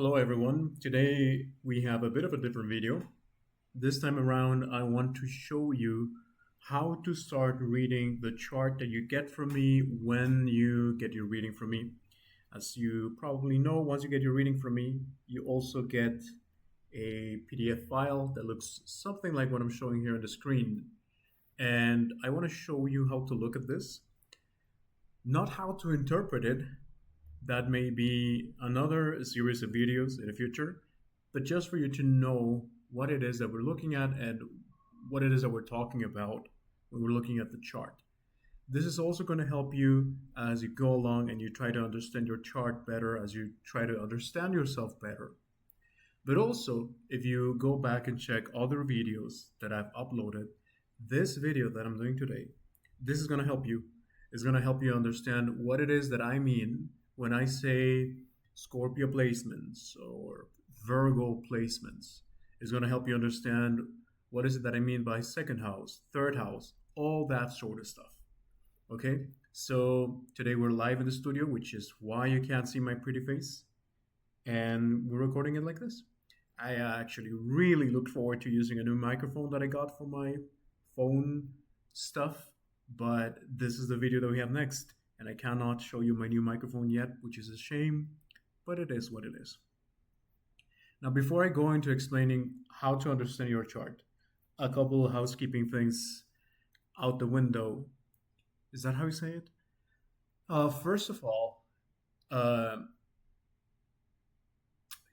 Hello everyone. Today we have a bit of a different video. This time around I want to show you how to start reading the chart that you get from me when you get your reading from me. As you probably know, once you get your reading from me, you also get a PDF file that looks something like what I'm showing here on the screen. And I want to show you how to look at this, not how to interpret it. That may be another series of videos in the future, but just for you to know what it is that we're looking at and what it is that we're talking about when we're looking at the chart. This is also going to help you as you go along and you try to understand your chart better, as you try to understand yourself better. But also, if you go back and check other videos that I've uploaded, this video that I'm doing today, this is going to help you. It's going to help you understand what it is that I mean when I say Scorpio placements or Virgo placements. It's going to help you understand what is it that I mean by second house, third house, all that sort of stuff. Okay, so today we're live in the studio, which is why you can't see my pretty face. And we're recording it like this. I actually really look forward to using a new microphone that I got for my phone stuff, but this is the video that we have next, and I cannot show you my new microphone yet, which is a shame, but it is what it is. Now, before I go into explaining how to understand your chart, a couple of housekeeping things out the window. Is that how you say it? First of all, uh,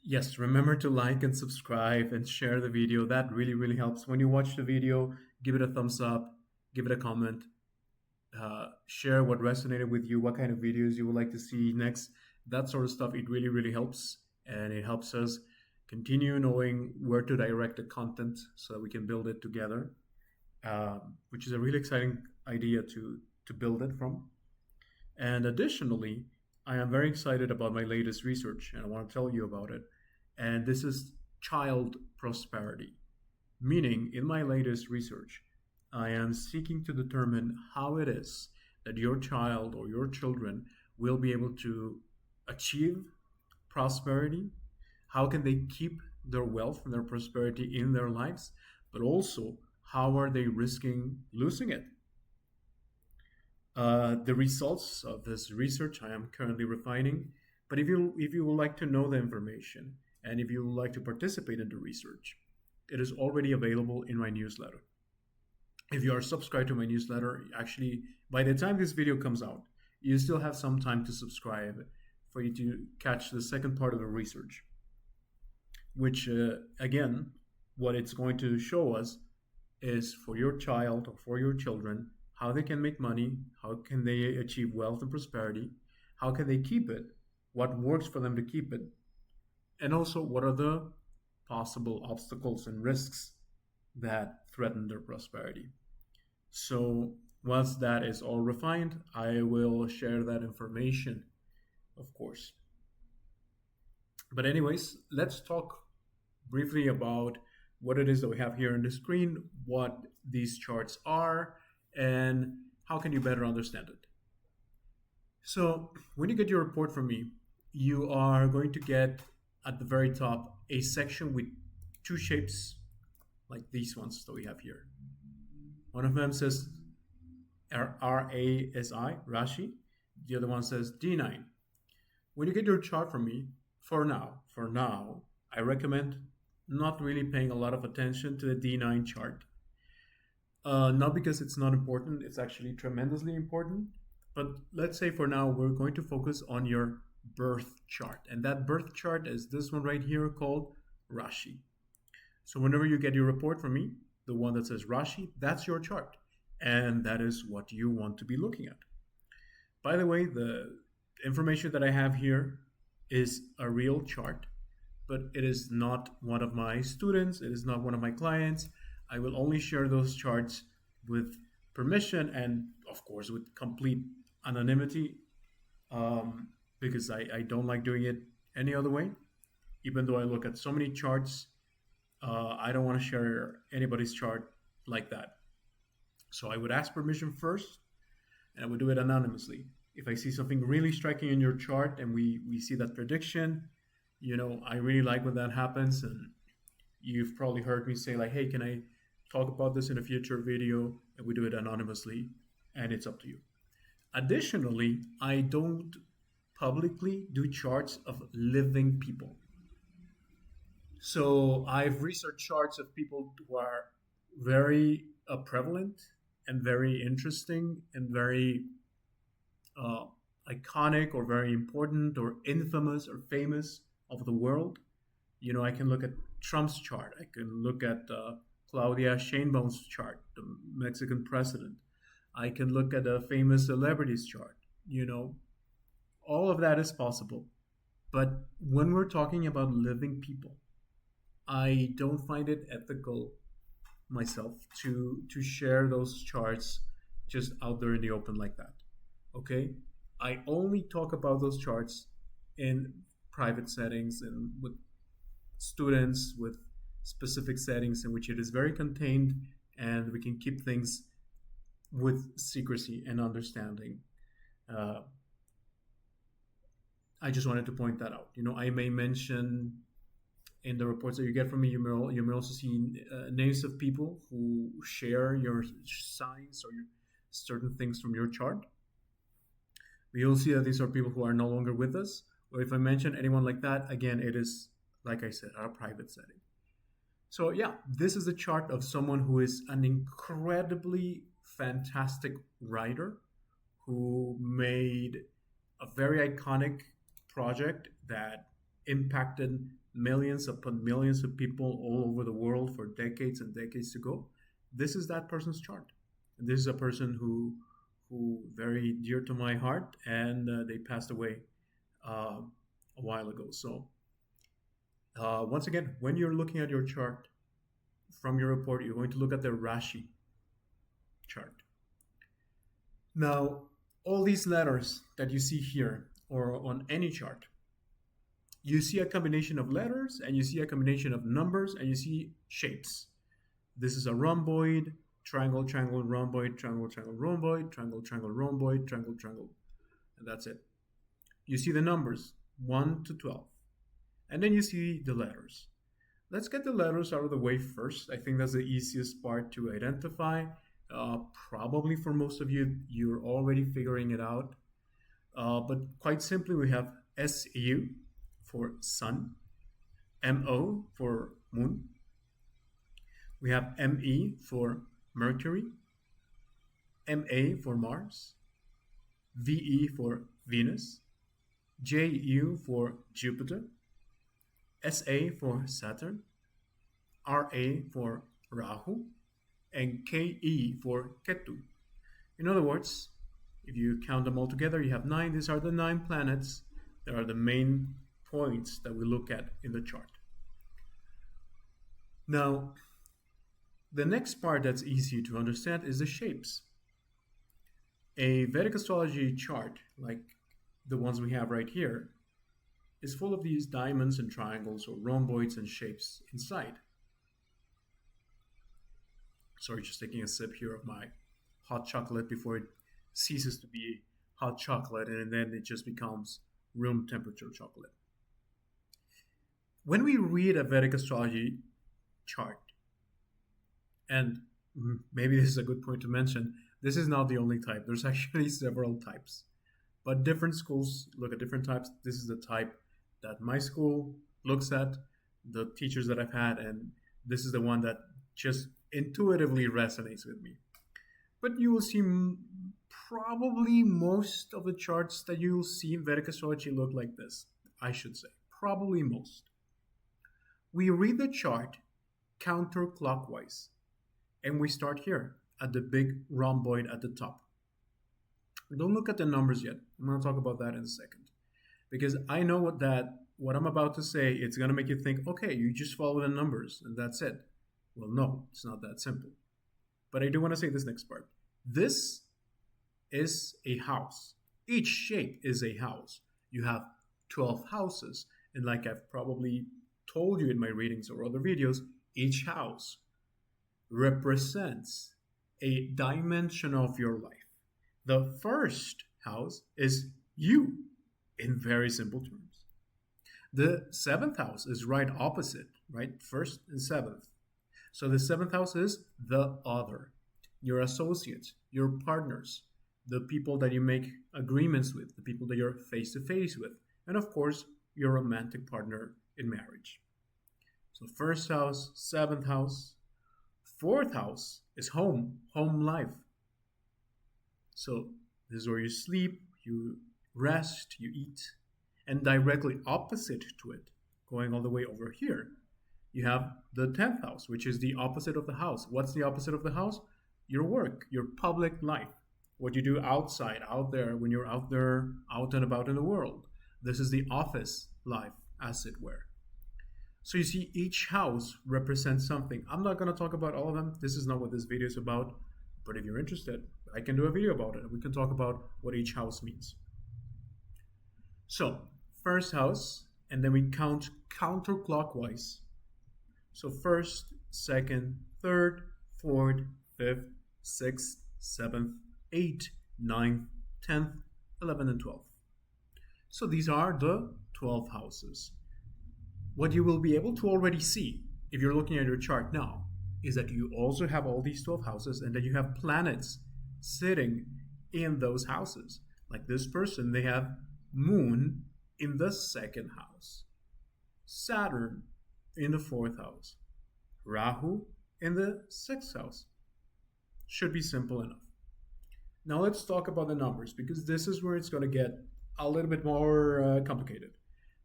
yes, remember to like and subscribe and share the video. That really, really helps. When you watch the video, give it a thumbs up, give it a comment, share what resonated with you, what kind of videos you would like to see next, that sort of stuff. It really, really helps. And it helps us continue knowing where to direct the content so that we can build it together, which is a really exciting idea to build it from. And additionally, I am very excited about my latest research and I want to tell you about it. And this is child prosperity. Meaning, in my latest research, I am seeking to determine how it is that your child or your children will be able to achieve prosperity. How can they keep their wealth and their prosperity in their lives? But also, how are they risking losing it? The results of this research I am currently refining. But if you would like to know the information and if you would like to participate in the research, it is already available in my newsletter. If you are subscribed to my newsletter, actually, by the time this video comes out, you still have some time to subscribe for you to catch the second part of the research, which, again, what it's going to show us is for your child or for your children, how they can make money, how can they achieve wealth and prosperity, how can they keep it, what works for them to keep it, and also what are the possible obstacles and risks that threaten their prosperity. So once that is all refined, I will share that information, of course. But anyways, let's talk briefly about what it is that we have here on the screen, what these charts are, and how can you better understand it. So when you get your report from me, you are going to get at the very top a section with two shapes like these ones that we have here. One of them says RASI, Rashi. The other one says D9. When you get your chart from me, for now, I recommend not really paying a lot of attention to the D9 chart. Not because it's not important, it's actually tremendously important. But let's say for now, we're going to focus on your birth chart. And that birth chart is this one right here called Rashi. So whenever you get your report from me, the one that says Rashi, that's your chart. And that is what you want to be looking at. By the way, the information that I have here is a real chart, but it is not one of my students. It is not one of my clients. I will only share those charts with permission and, of course, with complete anonymity, because I don't like doing it any other way. Even though I look at so many charts, I don't want to share anybody's chart like that. So I would ask permission first, and I would do it anonymously. If I see something really striking in your chart and we see that prediction, I really like when that happens. And you've probably heard me say, like, hey, can I talk about this in a future video? And we do it anonymously, and it's up to you. Additionally, I don't publicly do charts of living people. So I've researched charts of people who are very prevalent and very interesting and very uh, iconic or very important or infamous or famous of the world. I can look at Trump's chart. I can look at Claudia Sheinbaum's chart, the Mexican president. I can look at a famous celebrities chart. You know, all of that is possible. But when we're talking about living people, I don't find it ethical myself to share those charts just out there in the open like that. Okay? I only talk about those charts in private settings and with students with specific settings in which it is very contained and we can keep things with secrecy and understanding. Uh, I just wanted to point that out. I may mention in the reports that you get from me, you may also see names of people who share your signs or your certain things from your chart. But you'll see that these are people who are no longer with us. Or if I mention anyone like that, again, it is, like I said, our private setting. So, yeah, this is a chart of someone who is an incredibly fantastic writer who made a very iconic project that impacted millions upon millions of people all over the world for decades and decades to go. This is that person's chart. And this is a person who very dear to my heart, and they passed away uh, a while ago. So once again, when you're looking at your chart from your report, you're going to look at the Rashi chart. Now, all these letters that you see here or on any chart, you see a combination of letters and you see a combination of numbers and you see shapes. This is a rhomboid, triangle, triangle, rhomboid, triangle, triangle, rhomboid, triangle, triangle, rhomboid, triangle, triangle. And that's it. You see the numbers 1 to 12. And then you see the letters. Let's get the letters out of the way first. I think that's the easiest part to identify. Probably for most of you, you're already figuring it out. But quite simply, we have SU for sun, MO for moon. We have ME for Mercury, MA for Mars, VE for Venus, JU for Jupiter, SA for Saturn, RA for Rahu, and KE for Ketu. In other words, if you count them all together, you have 9. These are the 9 planets that are the main points that we look at in the chart. Now, the next part that's easy to understand is the shapes. A Vedic astrology chart, like the ones we have right here, is full of these diamonds and triangles or rhomboids and shapes inside. Sorry, just taking a sip here of my hot chocolate before it ceases to be hot chocolate and then it just becomes room temperature chocolate. When we read a Vedic astrology chart, and maybe this is a good point to mention, this is not the only type. There's actually several types, but different schools look at different types. This is the type that my school looks at, the teachers that I've had, and this is the one that just intuitively resonates with me. But you will see probably most of the charts that you will see in Vedic astrology look like this, I should say. Probably most. We read the chart counterclockwise, and we start here at the big rhomboid at the top. Don't look at the numbers yet. I'm going to talk about that in a second. Because I know what I'm about to say, it's going to make you think, okay, you just follow the numbers and that's it. Well, no, it's not that simple. But I do want to say this next part. This is a house. Each shape is a house. You have 12 houses. And like I've probably told you in my readings or other videos, each house represents a dimension of your life. The first house is you, in very simple terms. The seventh house is right opposite, right? First and seventh. So the seventh house is the other, your associates, your partners, the people that you make agreements with, the people that you're face to face with, and of course, your romantic partner in marriage. So first house, seventh house. Fourth house is home, home life. So this is where you sleep, you rest, you eat. And directly opposite to it, going all the way over here, you have the 10th house, which is the opposite of the house. What's the opposite of the house? Your work, your public life, what you do outside, out there, when you're out there, out and about in the world. This is the office life, as it were. So you see, each house represents something. I'm not going to talk about all of them. This is not what this video is about. But if you're interested, I can do a video about it. We can talk about what each house means. So, first house, and then we count counterclockwise. So first, second, third, fourth, fifth, sixth, seventh, eighth, ninth, 10th, 11th, and 12th. So these are the 12 houses. What you will be able to already see, if you're looking at your chart now, is that you also have all these 12 houses and that you have planets sitting in those houses. Like this person, they have Moon in the second house, Saturn in the fourth house, Rahu in the sixth house. Should be simple enough. Now let's talk about the numbers, because this is where it's going to get a little bit more complicated.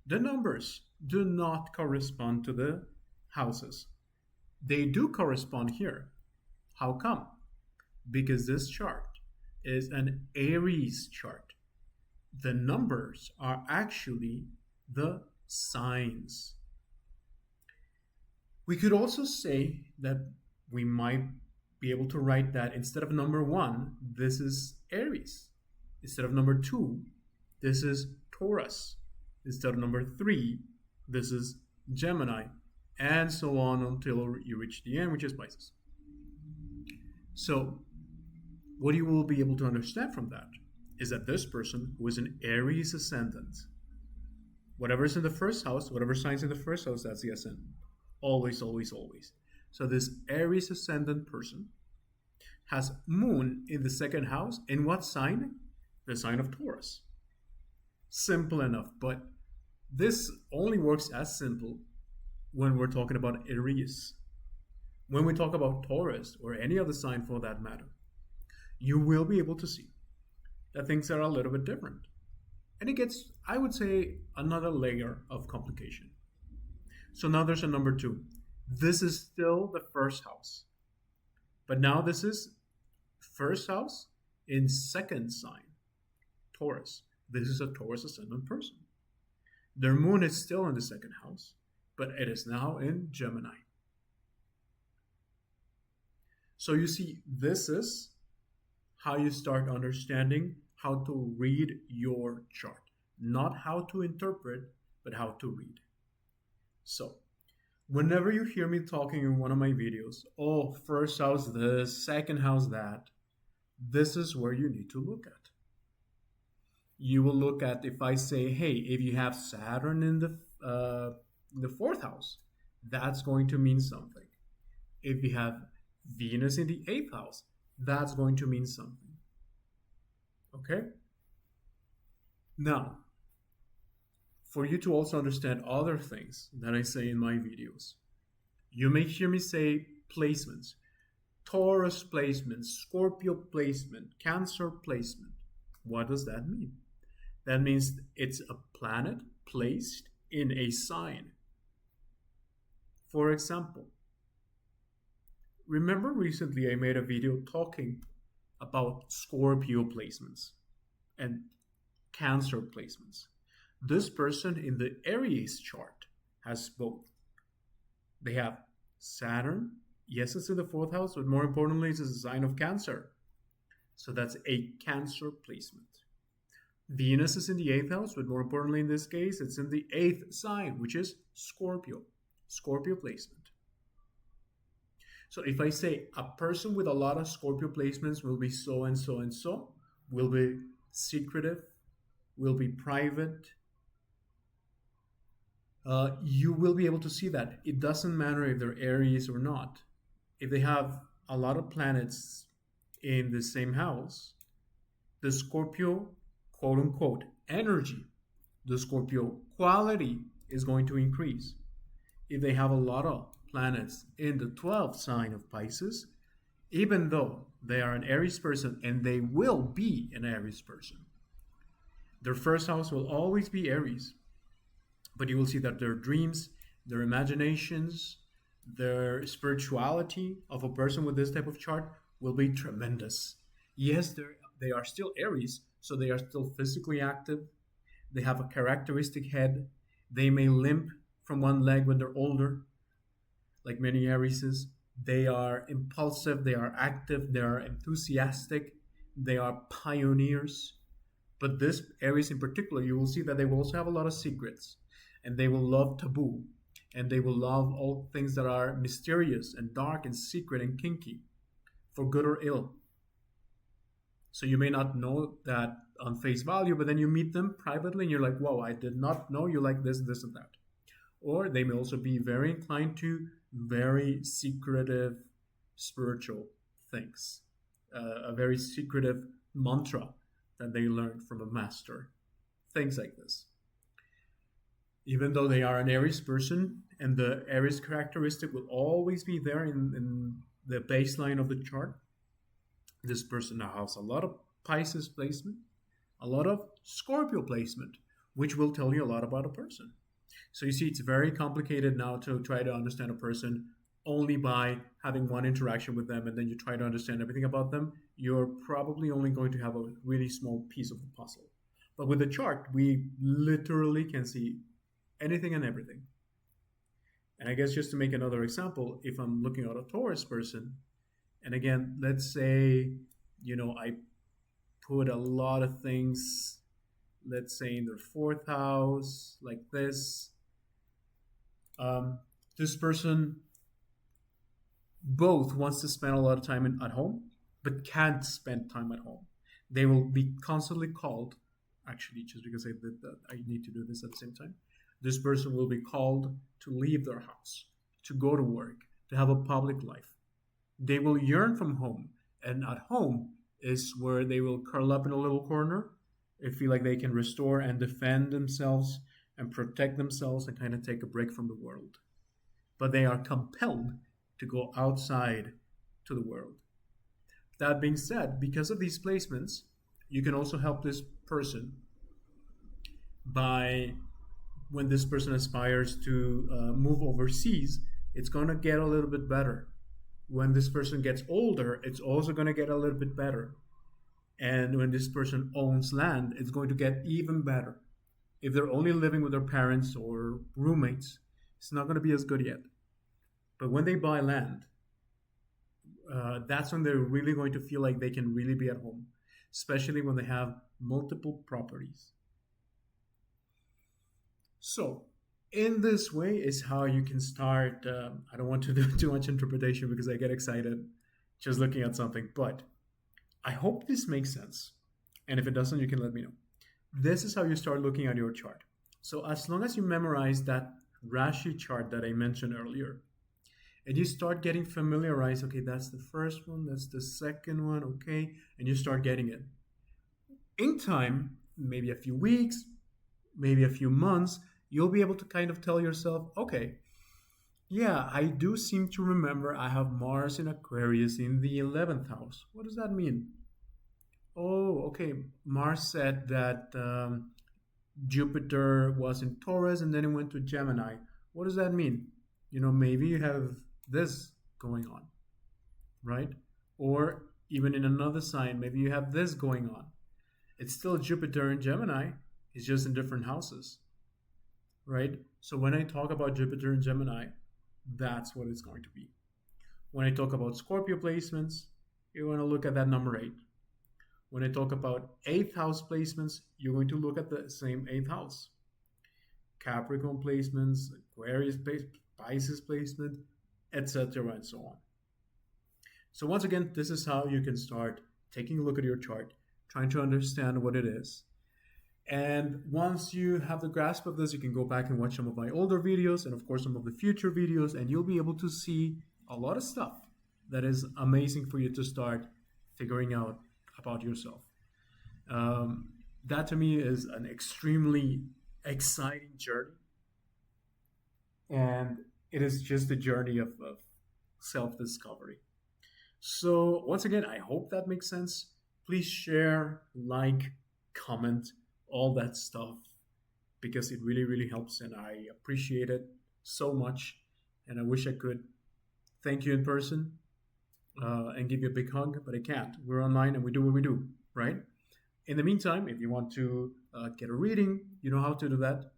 The numbers do not correspond to the houses. They do correspond here. How come? Because this chart is an Aries chart. The numbers are actually the signs. We could also say that we might be able to write that instead of number 1, this is Aries. Instead of number 2, this is Taurus. Instead of number 3, this is Gemini, and so on until you reach the end, which is Pisces. So what you will be able to understand from that is that this person who is an Aries ascendant, whatever's in the first house, whatever sign's in the first house, that's the ascendant. Always, always, always. So this Aries ascendant person has Moon in the second house. In what sign? The sign of Taurus. Simple enough, but this only works as simple when we're talking about Aries. When we talk about Taurus, or any other sign for that matter, you will be able to see that things are a little bit different. And it gets, I would say, another layer of complication. So now there's a number 2. This is still the first house. But now this is first house in second sign, Taurus. This is a Taurus ascendant person. Their moon is still in the second house, but it is now in Gemini. So you see, this is how you start understanding how to read your chart. Not how to interpret, but how to read. So, whenever you hear me talking in one of my videos, oh, first house this, second house that, this is where you need to look at. You will look at, if I say, hey, if you have Saturn in the fourth house, that's going to mean something. If you have Venus in the 8th house, that's going to mean something. Okay? Now, for you to also understand other things that I say in my videos, you may hear me say placements. Taurus placement, Scorpio placement, Cancer placement. What does that mean? That means it's a planet placed in a sign. For example, remember recently I made a video talking about Scorpio placements and Cancer placements. This person in the Aries chart has both. They have Saturn. Yes, it's in the 4th house, but more importantly, it's a sign of Cancer. So that's a Cancer placement. Venus is in the 8th house, but more importantly in this case, it's in the 8th sign, which is Scorpio. Scorpio placement. So if I say a person with a lot of Scorpio placements will be so and so and so, will be secretive, will be private, you will be able to see that it doesn't matter if they're Aries or not. If they have a lot of planets in the same house, the Scorpio, quote unquote, energy, the Scorpio quality is going to increase. If they have a lot of planets in the 12th sign of Pisces, even though they are an Aries person and they will be an Aries person, their first house will always be Aries. But you will see that their dreams, their imaginations, their spirituality of a person with this type of chart will be tremendous. Yes, they are still Aries, so they are still physically active. They have a characteristic head. They may limp from one leg when they're older, like many Arieses. They are impulsive, they are active, they are enthusiastic, they are pioneers. But this Aries in particular, you will see that they will also have a lot of secrets, and they will love taboo, and they will love all things that are mysterious and dark and secret and kinky, for good or ill. So you may not know that on face value, but then you meet them privately and you're like, whoa, I did not know you like this, this, and that. Or they may also be very inclined to very secretive spiritual things, a very secretive mantra that they learned from a master, things like this. Even though they are an Aries person, and the Aries characteristic will always be there in the baseline of the chart, this person now has a lot of Pisces placement, a lot of Scorpio placement, which will tell you a lot about a person. So you see, it's very complicated now to try to understand a person only by having one interaction with them, and then you try to understand everything about them. You're probably only going to have a really small piece of the puzzle. But with the chart, we literally can see anything and everything. And I guess just to make another example, if I'm looking at a Taurus person, and again, let's say, I put a lot of things, let's say in their fourth house, like this. This person both wants to spend a lot of time at home, but can't spend time at home. They will be constantly called, actually, just because I did that, I need to do this at the same time. This person will be called to leave their house, to go to work, to have a public life. They will yearn from home, and at home is where they will curl up in a little corner and feel like they can restore and defend themselves and protect themselves and kind of take a break from the world. But they are compelled to go outside to the world. That being said, because of these placements, you can also help this person by when this person aspires to move overseas, it's going to get a little bit better. When this person gets older, it's also going to get a little bit better. And when this person owns land, it's going to get even better. If they're only living with their parents or roommates, it's not going to be as good yet. But when they buy land, that's when they're really going to feel like they can really be at home, especially when they have multiple properties. So, in this way is how you can start. I don't want to do too much interpretation because I get excited just looking at something, but I hope this makes sense. And if it doesn't, you can let me know. This is how you start looking at your chart. So, as long as you memorize that Rashi chart that I mentioned earlier, and you start getting familiarized, okay, that's the first one, that's the second one, okay, and you start getting it. In time, maybe a few weeks, maybe a few months, you'll be able to kind of tell yourself, okay, yeah, I do seem to remember I have Mars in Aquarius in the 11th house. What does that mean? Oh, okay. Mars said that Jupiter was in Taurus and then it went to Gemini. What does that mean? Maybe you have this going on, right? Or even in another sign, maybe you have this going on. It's still Jupiter in Gemini, it's just in different houses, right? So when I talk about Jupiter in Gemini, that's what it's going to be. When I talk about Scorpio placements, you're going to look at that number 8. When I talk about 8th house placements, you're going to look at the same 8th house. Capricorn placements, Aquarius placements, Pisces placement, etc. and so on. So once again, this is how you can start taking a look at your chart, trying to understand what it is. And once you have the grasp of this, you can go back and watch some of my older videos and, of course, some of the future videos, and you'll be able to see a lot of stuff that is amazing for you to start figuring out about yourself. Um, that to me is an extremely exciting journey, and it is just a journey of self discovery. So, once again, I hope that makes sense. Please share, like, comment, all that stuff because it really, really helps and I appreciate it so much. And I wish I could thank you in person and give you a big hug, but I can't. We're online and we do what we do, right? In the meantime, if you want to get a reading, you know how to do that.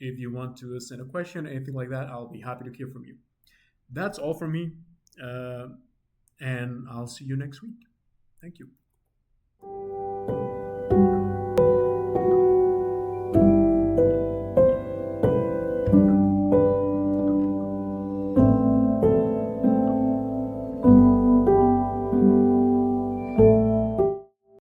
If you want to send a question, anything like that, I'll be happy to hear from you. That's all from me. Uh, and I'll see you next week. Thank you.